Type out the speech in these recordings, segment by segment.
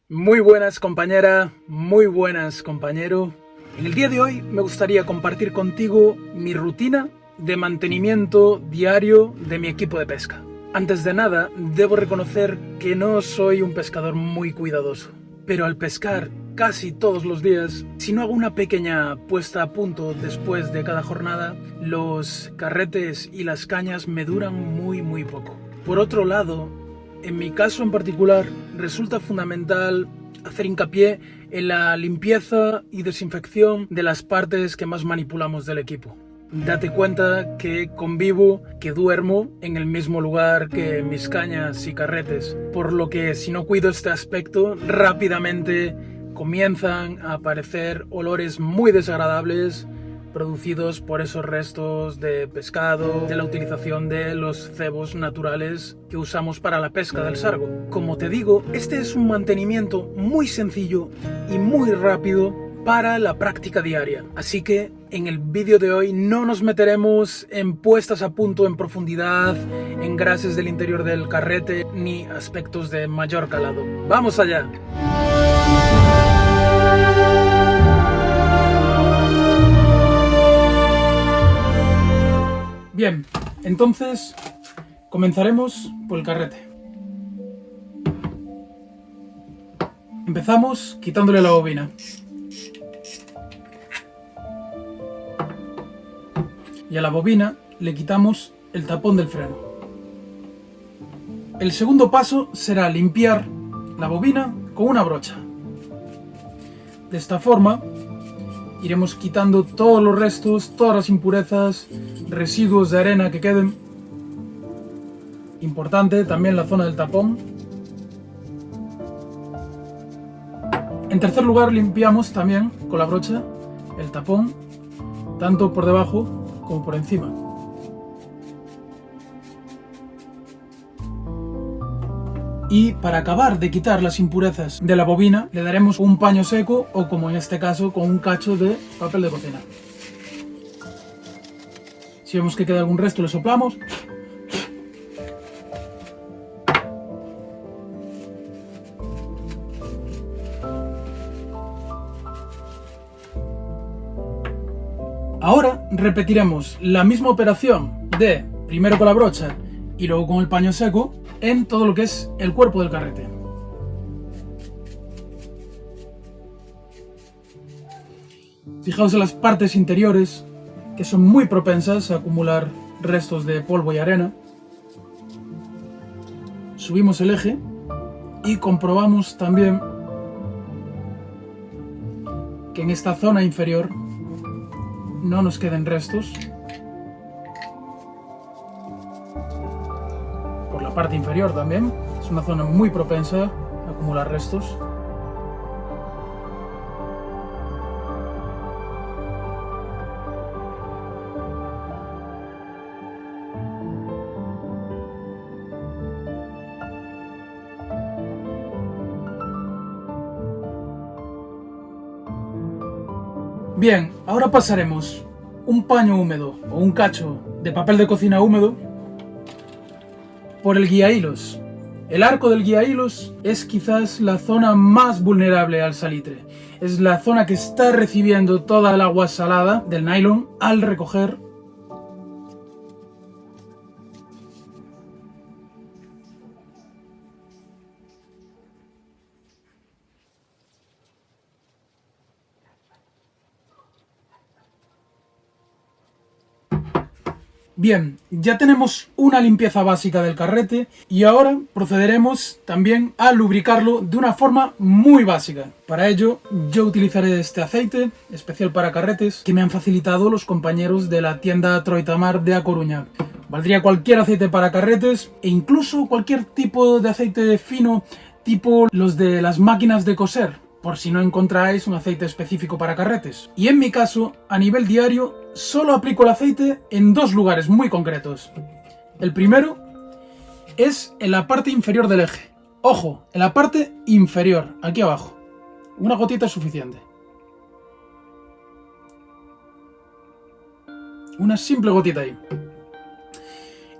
Muy buenas compañera, muy buenas compañero. En el día de hoy me gustaría compartir contigo mi rutina de mantenimiento diario de mi equipo de pesca. Antes de nada, debo reconocer que no soy un pescador muy cuidadoso, pero al pescar casi todos los días, si no hago una pequeña puesta a punto después de cada jornada, los carretes y las cañas me duran muy poco. Por otro lado, en mi caso en particular, resulta fundamental hacer hincapié en la limpieza y desinfección de las partes que más manipulamos del equipo. Date cuenta que convivo, que duermo en el mismo lugar que mis cañas y carretes, por lo que si no cuido este aspecto, rápidamente comienzan a aparecer olores muy desagradables producidos por esos restos de pescado, de la utilización de los cebos naturales que usamos para la pesca del sargo. Como te digo, este es un mantenimiento muy sencillo y muy rápido para la práctica diaria. Así que en el vídeo de hoy no nos meteremos en puestas a punto en profundidad, en engrases del interior del carrete, ni aspectos de mayor calado. ¡Vamos allá! Bien, entonces comenzaremos por el carrete. Empezamos quitándole la bobina. Y a la bobina le quitamos el tapón del freno. El segundo paso será limpiar la bobina con una brocha. De esta forma iremos quitando todos los restos, todas las impurezas, residuos de arena que queden. Importante también la zona del tapón. En tercer lugar, limpiamos también con la brocha el tapón, tanto por debajo como por encima. Y para acabar de quitar las impurezas de la bobina, le daremos un paño seco o, como en este caso, con un cacho de papel de cocina. Si vemos que queda algún resto, le soplamos. Ahora repetiremos la misma operación de primero con la brocha y luego con el paño seco en todo lo que es el cuerpo del carrete. Fijaos en las partes interiores, que son muy propensas a acumular restos de polvo y arena. Subimos el eje y comprobamos también que en esta zona inferior no nos queden restos. Por la parte inferior también, es una zona muy propensa a acumular restos. Bien, ahora pasaremos un paño húmedo o un cacho de papel de cocina húmedo por el guía hilos. El arco del guía hilos es quizás la zona más vulnerable al salitre. Es la zona que está recibiendo toda el agua salada del nylon al recoger. Bien, ya tenemos una limpieza básica del carrete y ahora procederemos también a lubricarlo de una forma muy básica. Para ello yo utilizaré este aceite especial para carretes que me han facilitado los compañeros de la tienda Troitamar de A Coruña. Valdría cualquier aceite para carretes e incluso cualquier tipo de aceite fino tipo los de las máquinas de coser, por si no encontráis un aceite específico para carretes. Y en mi caso, a nivel diario, solo aplico el aceite en dos lugares muy concretos. El primero es en la parte inferior del eje. Ojo, en la parte inferior, aquí abajo. Una gotita es suficiente. Una simple gotita ahí.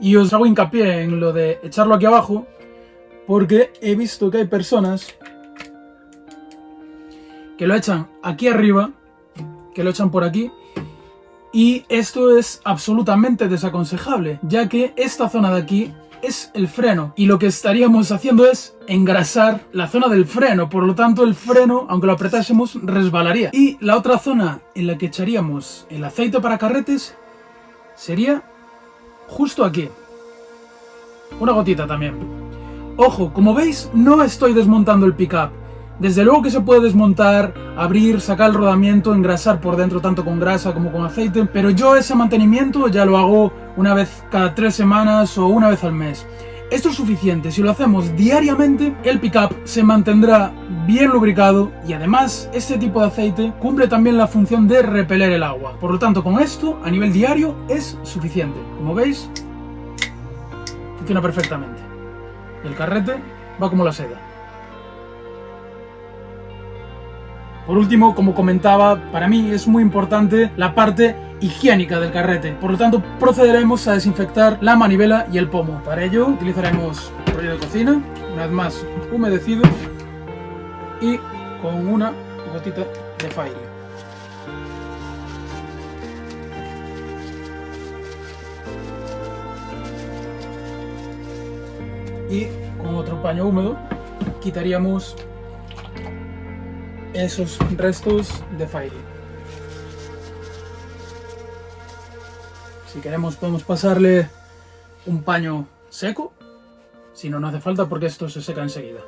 Y os hago hincapié en lo de echarlo aquí abajo, porque he visto que hay personas que lo echan aquí arriba, que lo echan por aquí, y esto es absolutamente desaconsejable, ya que esta zona de aquí es el freno, y lo que estaríamos haciendo es engrasar la zona del freno, por lo tanto el freno, aunque lo apretásemos, resbalaría. Y la otra zona en la que echaríamos el aceite para carretes sería justo aquí. Una gotita también. Ojo, como veis, no estoy desmontando el pickup. Desde luego que se puede desmontar, abrir, sacar el rodamiento, engrasar por dentro tanto con grasa como con aceite, pero yo ese mantenimiento ya lo hago una vez cada 3 semanas o una vez al mes. Esto es suficiente. Si lo hacemos diariamente, el pickup se mantendrá bien lubricado y además este tipo de aceite cumple también la función de repeler el agua. Por lo tanto, con esto a nivel diario es suficiente. Como veis, funciona perfectamente. El carrete va como la seda. Por último, como comentaba, para mí es muy importante la parte higiénica del carrete. Por lo tanto, procederemos a desinfectar la manivela y el pomo. Para ello, utilizaremos rollo de cocina, una vez más humedecido, y con una gotita de Fairy. Y con otro paño húmedo quitaríamos esos restos de Fairy. Si queremos podemos pasarle un paño seco, si no, no hace falta porque esto se seca enseguida.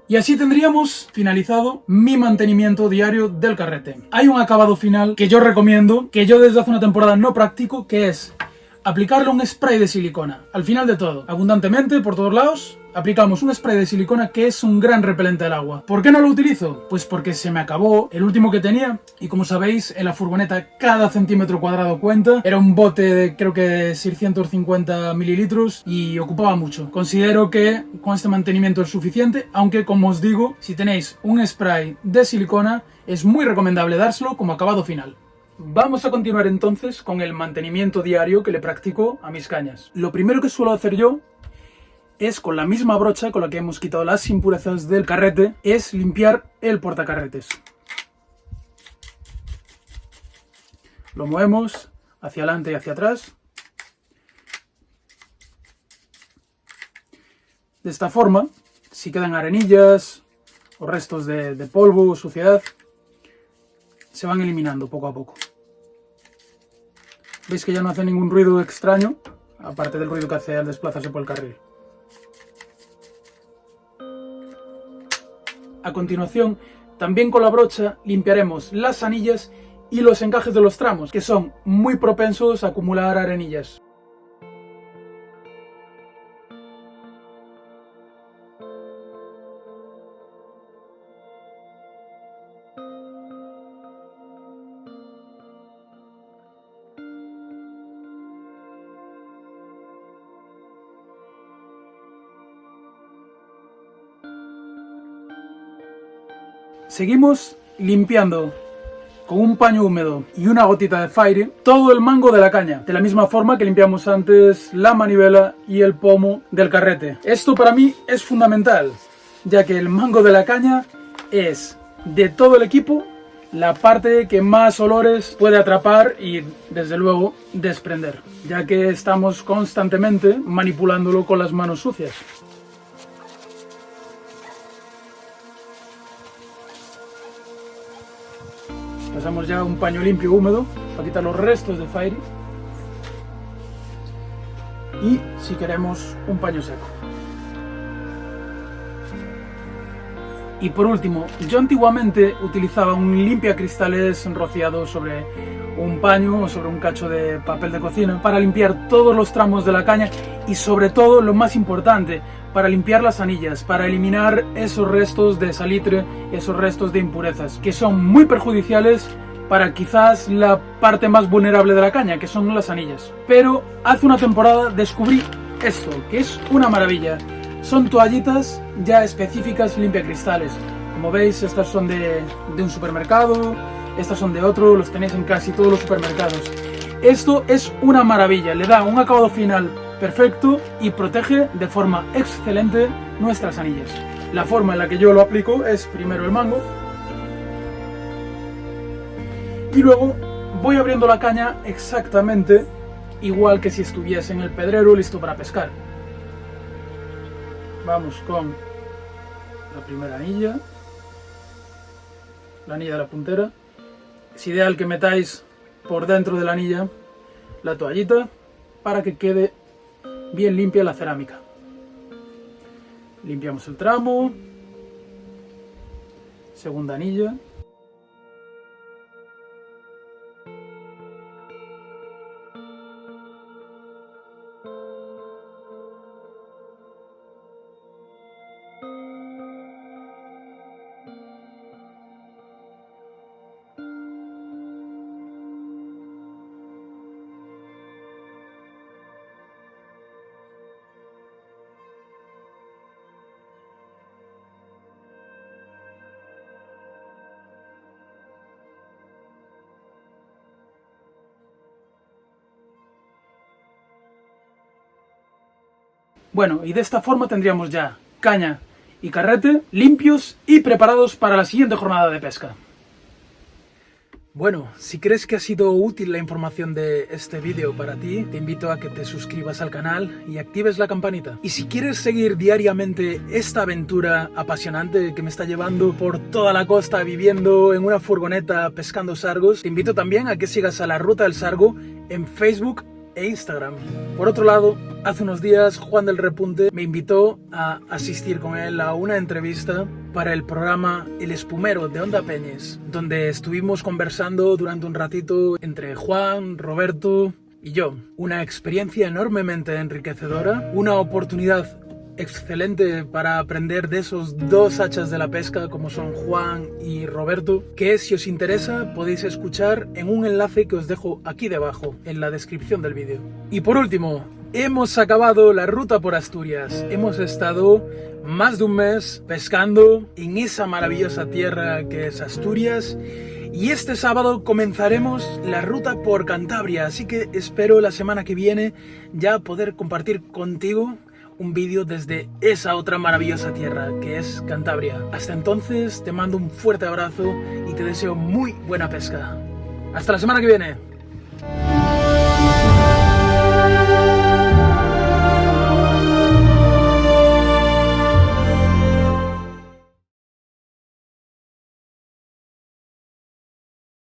Y así tendríamos finalizado mi mantenimiento diario del carrete. Hay un acabado final que yo recomiendo, que yo desde hace una temporada no practico, que es aplicarle un spray de silicona. Al final de todo, abundantemente por todos lados, aplicamos un spray de silicona que es un gran repelente del agua. ¿Por qué no lo utilizo? Pues porque se me acabó el último que tenía y como sabéis en la furgoneta cada centímetro cuadrado cuenta. Era un bote de creo que 650 mililitros y ocupaba mucho. Considero que con este mantenimiento es suficiente, aunque como os digo, si tenéis un spray de silicona es muy recomendable dárselo como acabado final. Vamos a continuar entonces con el mantenimiento diario que le practico a mis cañas. Lo primero que suelo hacer yo es, con la misma brocha con la que hemos quitado las impurezas del carrete, es limpiar el portacarretes. Lo movemos hacia adelante y hacia atrás. De esta forma, si quedan arenillas o restos de polvo o suciedad, se van eliminando poco a poco. Veis que ya no hace ningún ruido extraño, aparte del ruido que hace al desplazarse por el carril. A continuación, también con la brocha limpiaremos las anillas y los encajes de los tramos, que son muy propensos a acumular arenillas. Seguimos limpiando con un paño húmedo y una gotita de Fairy todo el mango de la caña, de la misma forma que limpiamos antes la manivela y el pomo del carrete. Esto para mí es fundamental, ya que el mango de la caña es, de todo el equipo, la parte que más olores puede atrapar y, desde luego, desprender, ya que estamos constantemente manipulándolo con las manos sucias. Pasamos ya un paño limpio húmedo para quitar los restos de Fairy. Y si queremos un paño seco. Y por último, yo antiguamente utilizaba un limpiacristales rociado sobre un paño o sobre un cacho de papel de cocina para limpiar todos los tramos de la caña y sobre todo, lo más importante, para limpiar las anillas, para eliminar esos restos de salitre, esos restos de impurezas, que son muy perjudiciales para quizás la parte más vulnerable de la caña, que son las anillas. Pero hace una temporada descubrí esto, que es una maravilla. Son toallitas ya específicas limpiacristales. Como veis, estas son de un supermercado, estas son de otro, los tenéis en casi todos los supermercados. Esto es una maravilla, le da un acabado final perfecto y protege de forma excelente nuestras anillas. La forma en la que yo lo aplico es primero el mango, Y luego voy abriendo la caña exactamente igual que si estuviese en el pedrero listo para pescar. Vamos con la primera anilla, la anilla de la puntera. Es ideal que metáis por dentro de la anilla la toallita para que quede bien limpia la cerámica. Limpiamos el tramo, segunda anilla. Bueno, y de esta forma tendríamos ya caña y carrete limpios y preparados para la siguiente jornada de pesca. Bueno, si crees que ha sido útil la información de este vídeo para ti, te invito a que te suscribas al canal y actives la campanita. Y si quieres seguir diariamente esta aventura apasionante que me está llevando por toda la costa viviendo en una furgoneta pescando sargos, te invito también a que sigas a La Ruta del Sargo en Facebook e Instagram. Por otro lado, hace unos días Juan del Repunte me invitó a asistir con él a una entrevista para el programa El Espumero de Onda Peñes, donde estuvimos conversando durante un ratito entre Juan, Roberto y yo. Una experiencia enormemente enriquecedora, una oportunidad excelente para aprender de esos dos hachas de la pesca como son Juan y Roberto, que si os interesa podéis escuchar en un enlace que os dejo aquí debajo en la descripción del vídeo. Y por último, hemos acabado la ruta por Asturias. Hemos estado más de un mes pescando en esa maravillosa tierra que es Asturias. Y este sábado comenzaremos la ruta por Cantabria, así que espero la semana que viene ya poder compartir contigo un vídeo desde esa otra maravillosa tierra que es Cantabria. Hasta entonces te mando un fuerte abrazo y te deseo muy buena pesca. Hasta la semana que viene.